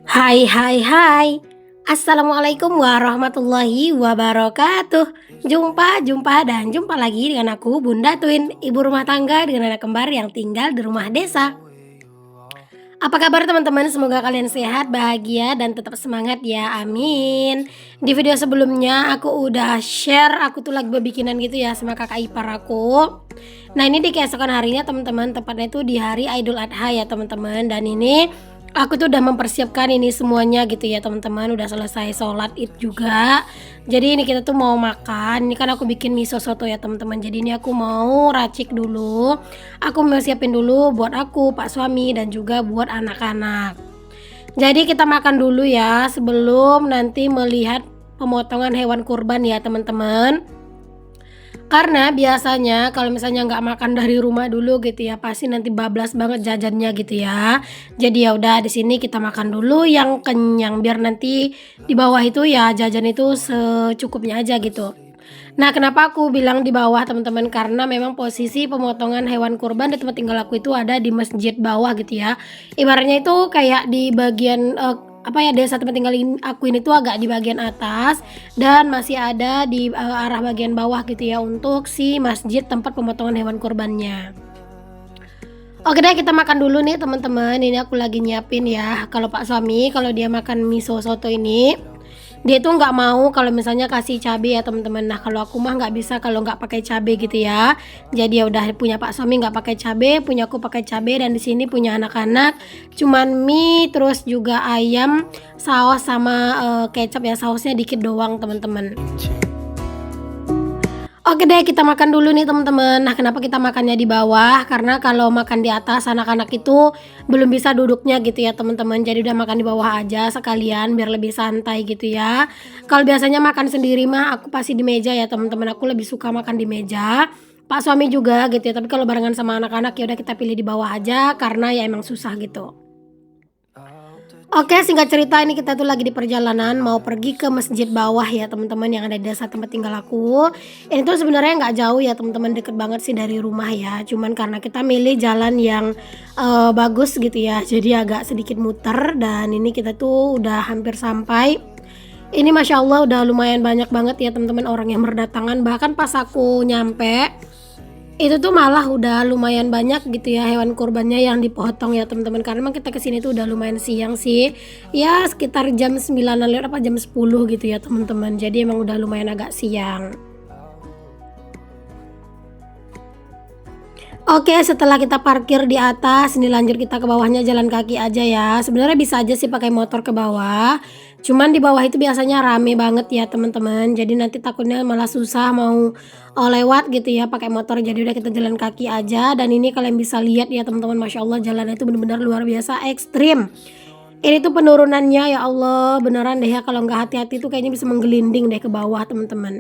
Hai hai hai. Assalamualaikum warahmatullahi wabarakatuh. Jumpa lagi dengan aku Bunda Twin, ibu rumah tangga dengan anak kembar yang tinggal di rumah desa. Apa kabar teman-teman? Semoga kalian sehat, bahagia, dan tetap semangat ya, amin. Di video sebelumnya aku udah share, aku tuh lagi bikinan gitu ya sama kakak ipar aku. Nah ini di keesokan harinya teman-teman, tepatnya itu di hari Idul Adha ya teman-teman. Dan ini aku tuh udah mempersiapkan ini semuanya gitu ya teman-teman, udah selesai sholat id juga. Jadi ini kita tuh mau makan. Ini kan aku bikin miso soto ya teman-teman. Jadi ini aku mau racik dulu. Aku mau siapin dulu buat aku, pak suami, dan juga buat anak-anak. Jadi kita makan dulu ya sebelum nanti melihat pemotongan hewan kurban ya teman-teman. Karena biasanya kalau misalnya nggak makan dari rumah dulu gitu ya, pasti nanti bablas banget jajannya gitu ya. Jadi ya udah di sini kita makan dulu yang kenyang biar nanti di bawah itu ya jajan itu secukupnya aja gitu. Nah, kenapa aku bilang di bawah teman-teman? Karena memang posisi pemotongan hewan kurban di tempat tinggal aku itu ada di masjid bawah gitu ya. Ibaratnya itu kayak di bagian desa tempat tinggal aku ini tuh agak di bagian atas dan masih ada di arah bagian bawah gitu ya untuk si masjid tempat pemotongan hewan kurbannya. Oke deh kita makan dulu nih teman-teman. Ini aku lagi nyiapin ya. Kalau pak suami kalau dia makan miso soto ini dia tuh nggak mau kalau misalnya kasih cabai ya teman-teman. Nah kalau aku mah nggak bisa kalau nggak pakai cabai gitu ya. Jadi ya udah punya pak suami nggak pakai cabai, punya aku pakai cabai, dan di sini punya anak-anak cuman mie terus juga ayam, saus sama kecap ya, sausnya dikit doang teman-teman. Oke deh kita makan dulu nih teman-teman. Nah kenapa kita makannya di bawah? Karena kalau makan di atas anak-anak itu belum bisa duduknya gitu ya teman-teman. Jadi udah makan di bawah aja sekalian biar lebih santai gitu ya. Kalau biasanya makan sendiri mah aku pasti di meja ya teman-teman. Aku lebih suka makan di meja. Pak suami juga gitu ya. Tapi kalau barengan sama anak-anak ya udah kita pilih di bawah aja karena ya emang susah gitu. Oke, singkat cerita ini kita tuh lagi di perjalanan mau pergi ke masjid bawah ya teman-teman yang ada di desa tempat tinggal aku. Ini tuh sebenarnya nggak jauh ya teman-teman, deket banget sih dari rumah ya. Cuman karena kita milih jalan yang bagus gitu ya, jadi agak sedikit muter. Dan ini kita tuh udah hampir sampai. Ini masya Allah udah lumayan banyak banget ya teman-teman orang yang berdatangan. Bahkan pas aku nyampe itu tuh malah udah lumayan banyak gitu ya hewan kurbannya yang dipotong ya teman-teman, karena memang kita kesini tuh udah lumayan siang sih ya, sekitar jam 9 lewat apa jam 10 gitu ya teman-teman, jadi emang udah lumayan agak siang. Oke, setelah kita parkir di atas, ini lanjut kita ke bawahnya jalan kaki aja ya. Sebenarnya bisa aja sih pakai motor ke bawah. Cuman di bawah itu biasanya rame banget ya teman-teman. Jadi nanti takutnya malah susah mau lewat gitu ya pakai motor. Jadi udah kita jalan kaki aja. Dan ini kalian bisa lihat ya teman-teman, masya Allah jalannya itu benar-benar luar biasa ekstrim. Ini tuh penurunannya ya Allah beneran deh ya, kalau nggak hati-hati tuh kayaknya bisa menggelinding deh ke bawah teman-teman.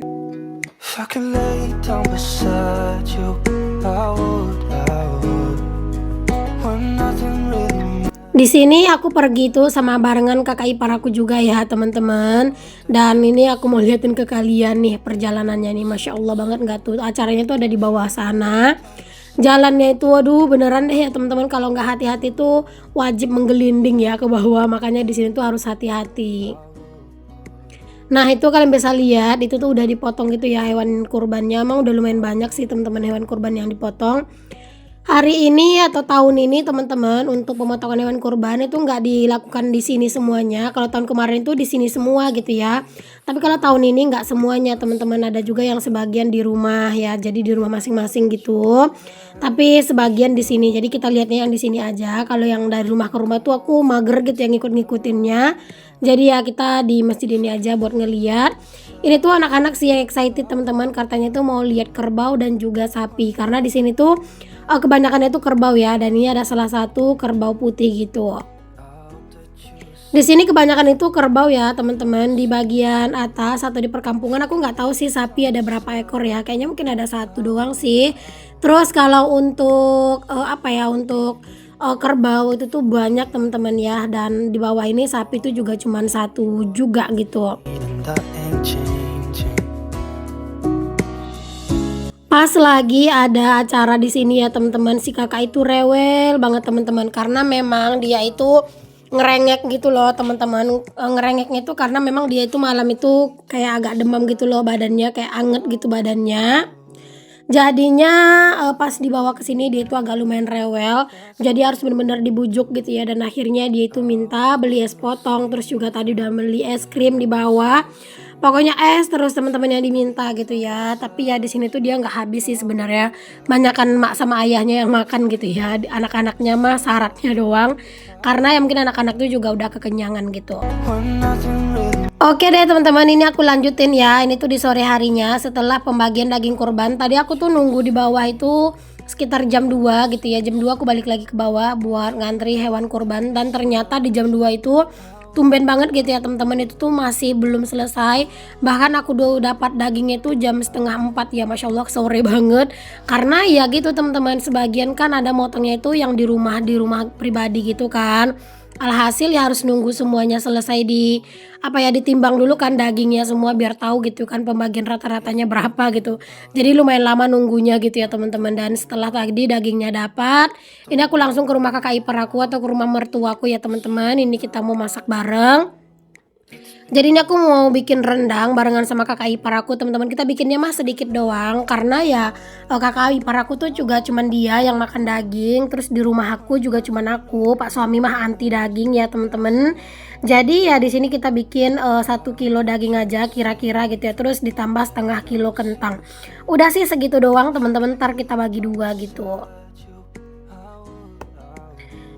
If I could lay down beside you, I would. When nothing really. Di sini aku pergi tuh sama barengan kakak ipar aku juga ya teman-teman. Dan ini aku mau liatin ke kalian nih perjalanannya nih, masya Allah banget nggak tuh, acaranya tuh ada di bawah sana. Jalannya itu waduh beneran deh ya teman-teman, kalau nggak hati-hati tuh wajib menggelinding ya ke bawah, makanya di sini tuh harus hati-hati. Nah itu kalian bisa lihat itu tuh udah dipotong gitu ya hewan kurbannya, emang udah lumayan banyak sih teman-teman hewan kurban yang dipotong. Hari ini atau tahun ini teman-teman untuk pemotongan hewan kurban itu nggak dilakukan di sini semuanya. Kalau tahun kemarin tuh di sini semua gitu ya. Tapi kalau tahun ini nggak semuanya teman-teman, ada juga yang sebagian di rumah ya. Jadi di rumah masing-masing gitu. Tapi sebagian di sini. Jadi kita lihatnya yang di sini aja. Kalau yang dari rumah ke rumah tuh aku mager gitu yang ngikut-ngikutinnya. Jadi ya kita di masjid ini aja buat ngeliat. Ini tuh anak-anak sih yang excited teman-teman, katanya tuh mau lihat kerbau dan juga sapi. Karena di sini tuh kebanyakannya itu kerbau ya, dan ini ada salah satu kerbau putih gitu. Di sini kebanyakan itu kerbau ya teman-teman, di bagian atas atau di perkampungan aku nggak tahu sih sapi ada berapa ekor ya, kayaknya mungkin ada satu doang sih. Terus kalau untuk kerbau itu tuh banyak teman-teman ya, dan di bawah ini sapi itu juga cuma satu juga gitu. Pas lagi ada acara di sini ya teman-teman, si kakak itu rewel banget teman-teman, karena memang dia itu ngerengek gitu loh teman-teman. Ngerengeknya itu karena memang dia itu malam itu kayak agak demam gitu loh badannya, kayak anget gitu badannya. Jadinya pas dibawa ke sini dia itu agak lumayan rewel, jadi harus bener-bener dibujuk gitu ya, dan akhirnya dia itu minta beli es potong, terus juga tadi udah beli es krim dibawa. Pokoknya es terus teman-teman yang diminta gitu ya. Tapi ya di sini tuh dia nggak habis sih sebenarnya. Banyakan mak sama ayahnya yang makan gitu ya. Anak-anaknya mah syaratnya doang. Karena ya mungkin anak-anak tuh juga udah kekenyangan gitu. when nothing really Oke deh teman-teman, ini aku lanjutin ya. Ini tuh di sore harinya setelah pembagian daging kurban. Tadi aku tuh nunggu di bawah itu sekitar jam 2 gitu ya. Jam 2 aku balik lagi ke bawah buat ngantri hewan kurban, dan ternyata di jam 2 itu tumben banget gitu ya teman-teman, itu tuh masih belum selesai. Bahkan aku udah dapat dagingnya itu jam setengah 4 ya, Masya Allah sore banget. Karena ya gitu teman-teman, sebagian kan ada motongnya itu yang di rumah pribadi gitu kan. Alhasil ya harus nunggu semuanya selesai ditimbang dulu kan dagingnya semua, biar tahu gitu kan pembagian rata-ratanya berapa gitu. Jadi lumayan lama nunggunya gitu ya teman-teman. Dan setelah tadi dagingnya dapat, ini aku langsung ke rumah kakak ipar aku atau ke rumah mertuaku ya teman-teman. Ini kita mau masak bareng. Jadi ini aku mau bikin rendang barengan sama kakak ipar aku teman-teman. Kita bikinnya mah sedikit doang karena ya kakak ipar aku tuh juga cuman dia yang makan daging. Terus di rumah aku juga cuman aku, Pak suami mah anti daging ya teman-teman. Jadi ya di sini kita bikin 1 kilo daging aja kira-kira gitu ya. Terus ditambah setengah kilo kentang. Udah sih segitu doang teman-teman. Ntar kita bagi 2 gitu.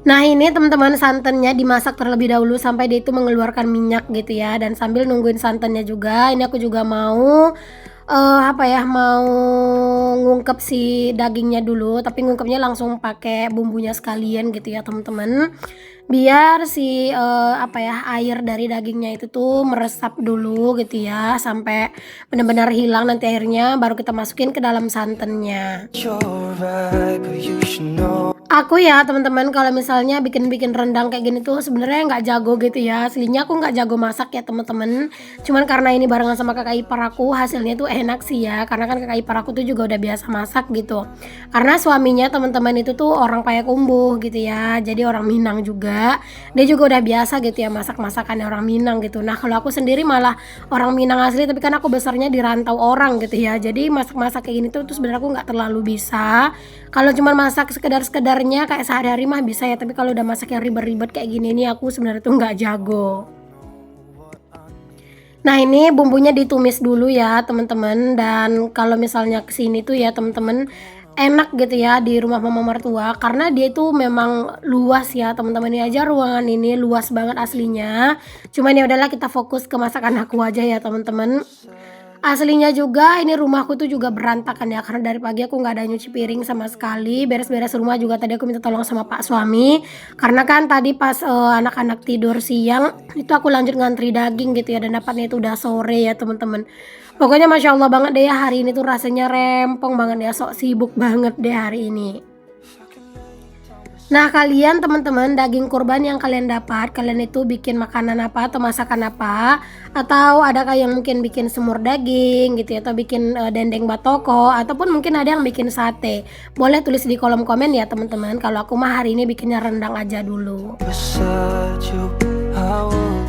Nah ini teman-teman, santannya dimasak terlebih dahulu sampai dia itu mengeluarkan minyak gitu ya. Dan sambil nungguin santannya juga, ini aku juga mau mau ngungkep si dagingnya dulu. Tapi ngungkepnya langsung pakai bumbunya sekalian gitu ya teman-teman. Biar si air dari dagingnya itu tuh meresap dulu gitu ya, sampai benar-benar hilang. Nanti airnya baru kita masukin ke dalam santannya. you're right, but you should know. Aku ya teman-teman, kalau misalnya bikin-bikin rendang kayak gini tuh sebenarnya nggak jago gitu ya. Aslinya aku nggak jago masak ya teman-teman. Cuman karena ini barengan sama kakak ipar aku, hasilnya tuh enak sih ya. Karena kan kakak ipar aku tuh juga udah biasa masak gitu. Karena suaminya teman-teman itu tuh orang Payakumbuh gitu ya. Jadi orang Minang juga. Dia juga udah biasa gitu ya masak-masakannya orang Minang gitu. Nah kalau aku sendiri malah orang Minang asli, tapi kan aku besarnya di rantau orang gitu ya. Jadi masak-masak kayak gini tuh sebenarnya aku nggak terlalu bisa. Kalau cuma masak sekedar-sekedarnya kayak sehari-hari mah bisa ya, tapi kalau udah masak yang ribet-ribet kayak gini nih aku sebenarnya tuh nggak jago. Nah ini bumbunya ditumis dulu ya teman-teman. Dan kalau misalnya kesini tuh ya teman-teman, enak gitu ya di rumah mama mertua karena dia itu memang luas ya teman-teman. Ini aja ruangan ini luas banget aslinya. Cuman ya udahlah, kita fokus ke masakan aku aja ya teman-teman. Aslinya juga ini rumahku tuh juga berantakan ya, karena dari pagi aku nggak ada nyuci piring sama sekali. Beres-beres rumah juga tadi aku minta tolong sama pak suami, karena kan tadi pas anak-anak tidur siang itu aku lanjut ngantri daging gitu ya, dan dapatnya itu udah sore ya teman-teman. Pokoknya masya Allah banget deh ya, hari ini tuh rasanya rempong banget ya, sok sibuk banget deh hari ini. Nah kalian teman-teman, daging kurban yang kalian dapat, kalian itu bikin makanan apa atau masakan apa? Atau adakah yang mungkin bikin semur daging gitu ya, atau bikin dendeng batoko, ataupun mungkin ada yang bikin sate? Boleh tulis di kolom komen ya teman-teman. Kalau aku mah hari ini bikinnya rendang aja dulu. Beside you, I would.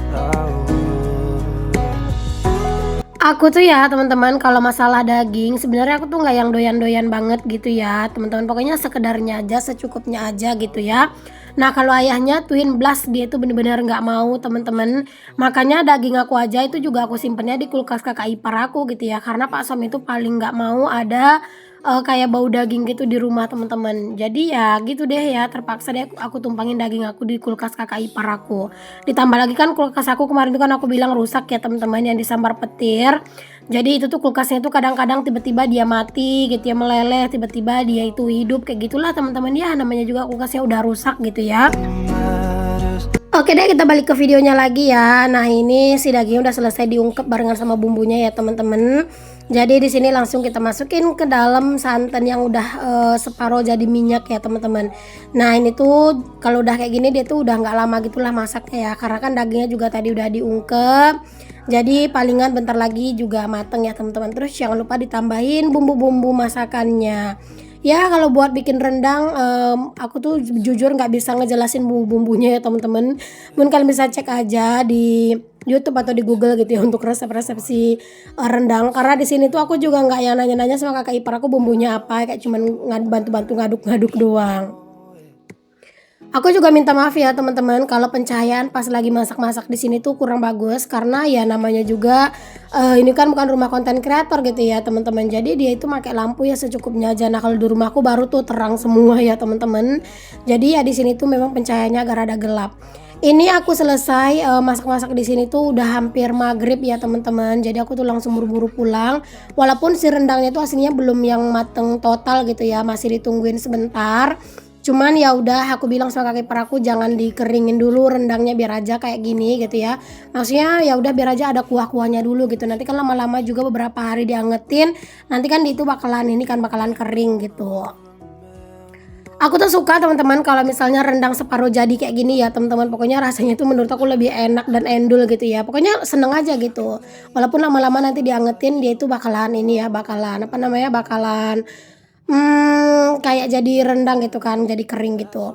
Aku tuh ya teman-teman, kalau masalah daging sebenarnya aku tuh nggak yang doyan-doyan banget gitu ya teman-teman. Pokoknya sekedarnya aja, secukupnya aja gitu ya. Nah kalau ayahnya Twin Blast, dia itu bener-bener nggak mau teman-teman. Makanya daging aku aja itu juga aku simpennya di kulkas kakak ipar aku gitu ya. Karena pak suami itu paling nggak mau ada kayak bau daging gitu di rumah teman-teman. Jadi ya gitu deh ya, terpaksa deh aku tumpangin daging aku di kulkas kakak ipar aku. Ditambah lagi kan kulkas aku kemarin itu kan aku bilang rusak ya teman-teman, yang disambar petir. Jadi itu tuh kulkasnya itu kadang-kadang tiba-tiba dia mati gitu ya, meleleh, tiba-tiba dia itu hidup kayak gitulah teman-teman ya, namanya juga kulkasnya udah rusak gitu ya. Matters. Oke deh, kita balik ke videonya lagi ya. Nah ini si dagingnya udah selesai diungkep barengan sama bumbunya ya teman-teman. Jadi di sini langsung kita masukin ke dalam santan yang udah separuh jadi minyak ya teman-teman. Nah ini tuh kalau udah kayak gini dia tuh udah nggak lama gitulah masaknya ya, karena kan dagingnya juga tadi udah diungkep. Jadi palingan bentar lagi juga mateng ya teman-teman. Terus jangan lupa ditambahin bumbu-bumbu masakannya. Ya kalau buat bikin rendang, aku tuh jujur nggak bisa ngejelasin bumbu-bumbunya ya teman-teman. Mungkin kalian bisa cek aja di YouTube atau di Google gitu ya untuk resep-resep si rendang. Karena di sini tuh aku juga nggak yang nanya-nanya sama kakak ipar aku bumbunya apa, kayak cuman bantu-bantu ngaduk-ngaduk doang. Aku juga minta maaf ya teman-teman kalau pencahayaan pas lagi masak-masak di sini tuh kurang bagus karena ya namanya juga ini kan bukan rumah konten kreator gitu ya teman-teman. Jadi dia itu pakai lampu ya secukupnya aja. Nah, kalau di rumahku baru tuh terang semua ya teman-teman. Jadi ya di sini tuh memang pencahayaannya agak rada gelap. Ini aku selesai masak-masak di sini tuh udah hampir maghrib ya teman-teman. Jadi aku tuh langsung buru-buru pulang. Walaupun si rendangnya tuh aslinya belum yang mateng total gitu ya, masih ditungguin sebentar. Cuman ya udah aku bilang sama kakek ipar aku jangan dikeringin dulu rendangnya biar aja kayak gini gitu ya. Maksudnya ya udah biar aja ada kuah-kuahnya dulu gitu. Nanti kan lama-lama juga beberapa hari diangetin, nanti kan itu bakalan kering gitu. Aku tuh suka teman-teman kalau misalnya rendang separuh jadi kayak gini ya teman-teman. Pokoknya rasanya tuh menurut aku lebih enak dan endul gitu ya. Pokoknya seneng aja gitu. Walaupun lama-lama nanti diangetin dia itu bakalan ini ya, bakalan apa namanya, bakalan kayak jadi rendang gitu kan, jadi kering gitu.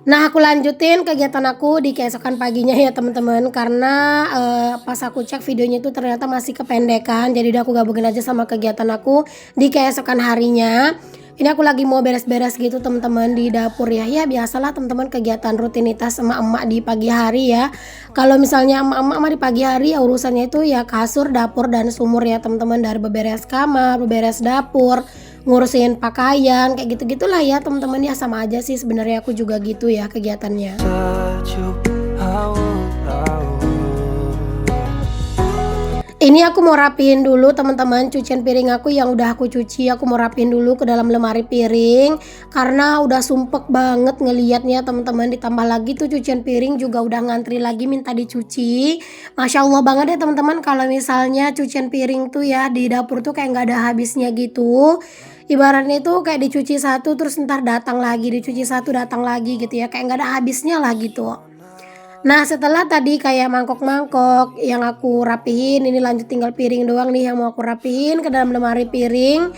Nah, aku lanjutin kegiatan aku di keesokan paginya ya teman-teman karena pas aku cek videonya itu ternyata masih kependekan. Jadi udah aku gabungin aja sama kegiatan aku di keesokan harinya. Ini aku lagi mau beres-beres gitu teman-teman di dapur ya. Ya biasalah teman-teman kegiatan rutinitas sama emak di pagi hari ya. Kalau misalnya emak-emak di pagi hari ya urusannya itu ya kasur, dapur dan sumur ya teman-teman, dari beberes kamar, beberes dapur, ngurusin pakaian kayak gitu-gitulah ya teman-teman. Ya sama aja sih sebenarnya aku juga gitu ya kegiatannya. touch you, I would. Ini aku mau rapiin dulu teman-teman cucian piring aku yang udah aku cuci. Aku mau rapiin dulu ke dalam lemari piring karena udah sumpek banget ngelihatnya teman-teman. Ditambah lagi tuh cucian piring juga udah ngantri lagi minta dicuci. Masya Allah banget ya teman-teman kalau misalnya cucian piring tuh ya di dapur tuh kayak nggak ada habisnya gitu. Ibaratnya itu kayak dicuci satu terus ntar datang lagi, dicuci satu datang lagi gitu ya, kayak nggak ada habisnya lah gitu. Nah, setelah tadi kayak mangkok-mangkok yang aku rapihin, ini lanjut tinggal piring doang nih yang mau aku rapihin ke dalam lemari piring.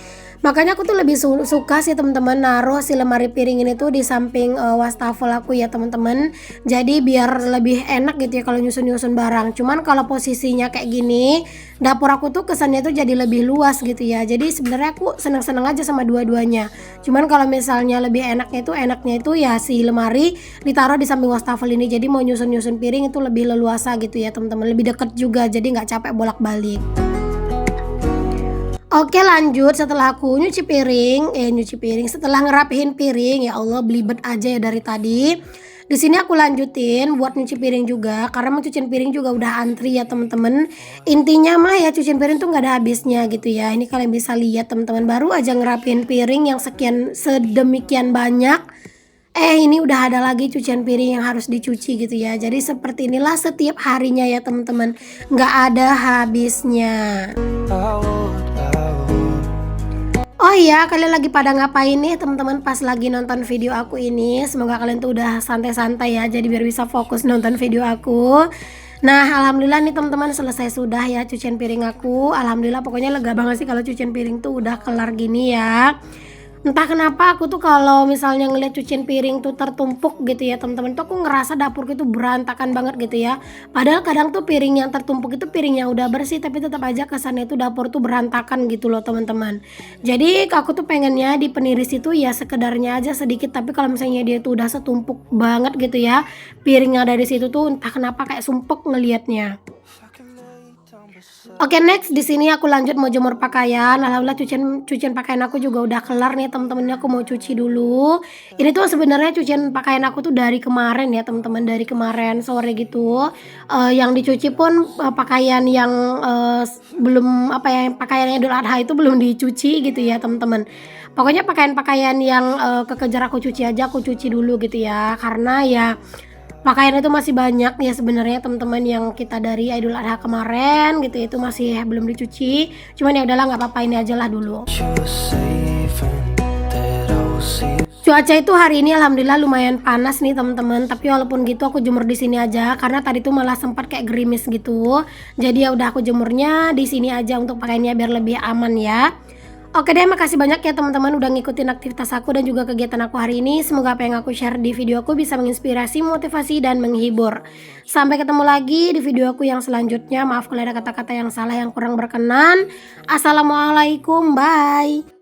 Makanya aku tuh lebih suka sih teman-teman naruh si lemari piring ini tuh di samping wastafel aku ya teman-teman. Jadi biar lebih enak gitu ya kalau nyusun-nyusun barang. Cuman kalau posisinya kayak gini, dapur aku tuh kesannya tuh jadi lebih luas gitu ya. Jadi sebenarnya aku seneng-seneng aja sama dua-duanya. Cuman kalau misalnya lebih enaknya itu ya si lemari ditaruh di samping wastafel ini. Jadi mau nyusun-nyusun piring itu lebih leluasa gitu ya teman-teman. Lebih deket juga jadi nggak capek bolak-balik. Oke lanjut setelah aku nyuci piring setelah ngerapihin piring ya Allah belibet aja ya dari tadi. Di sini aku lanjutin buat nyuci piring juga karena mau cuciin piring juga udah antri ya teman-teman. Intinya mah ya cuciin piring tuh nggak ada habisnya gitu ya. Ini kalian bisa lihat teman-teman baru aja ngerapihin piring yang sekian sedemikian banyak. Ini udah ada lagi cucian piring yang harus dicuci gitu ya. Jadi seperti inilah setiap harinya ya teman-teman. Nggak ada habisnya. Oh iya, kalian lagi pada ngapain nih teman-teman pas lagi nonton video aku ini? Semoga kalian tuh udah santai-santai ya, jadi biar bisa fokus nonton video aku. Nah, alhamdulillah nih teman-teman selesai sudah ya cucian piring aku. Alhamdulillah pokoknya lega banget sih kalau cucian piring tuh udah kelar gini ya. Entah kenapa aku tuh kalau misalnya ngeliat cucian piring tuh tertumpuk gitu ya teman-teman, tuh aku ngerasa dapurku itu berantakan banget gitu ya. Padahal kadang tuh piring yang tertumpuk itu piring yang udah bersih tapi tetap aja kesannya itu dapur tuh berantakan gitu loh teman-teman. Jadi aku tuh pengennya di peniris itu ya sekedarnya aja sedikit, tapi kalau misalnya dia tuh udah setumpuk banget gitu ya, piring yang ada di situ tuh entah kenapa kayak sumpek ngelihatnya. Oke next di sini aku lanjut mau jemur pakaian. Alhamdulillah cucian pakaian aku juga udah kelar nih teman-teman. Aku mau cuci dulu. Ini tuh sebenarnya cucian pakaian aku tuh dari kemarin ya teman-teman, dari kemarin sore gitu. Yang dicuci pun pakaian yang belum apa ya, pakaian Idul Adha itu belum dicuci gitu ya teman-teman. Pokoknya pakaian-pakaian yang kekejar aku cuci aja aku cuci dulu gitu ya. Karena ya pakaian itu masih banyak ya sebenarnya teman-teman yang kita dari Idul Adha kemarin gitu itu masih belum dicuci. Cuman ya udahlah nggak apa-apa ini aja lah dulu. Cuaca itu hari ini alhamdulillah lumayan panas nih teman-teman. Tapi walaupun gitu aku jemur di sini aja karena tadi tuh malah sempat kayak gerimis gitu. Jadi ya udah aku jemurnya di sini aja untuk pakaiannya biar lebih aman ya. Oke deh, makasih banyak ya teman-teman udah ngikutin aktivitas aku dan juga kegiatan aku hari ini. Semoga apa yang aku share di video aku bisa menginspirasi, motivasi, dan menghibur. Sampai ketemu lagi di video aku yang selanjutnya. Maaf kalau ada kata-kata yang salah yang kurang berkenan. Assalamualaikum, bye.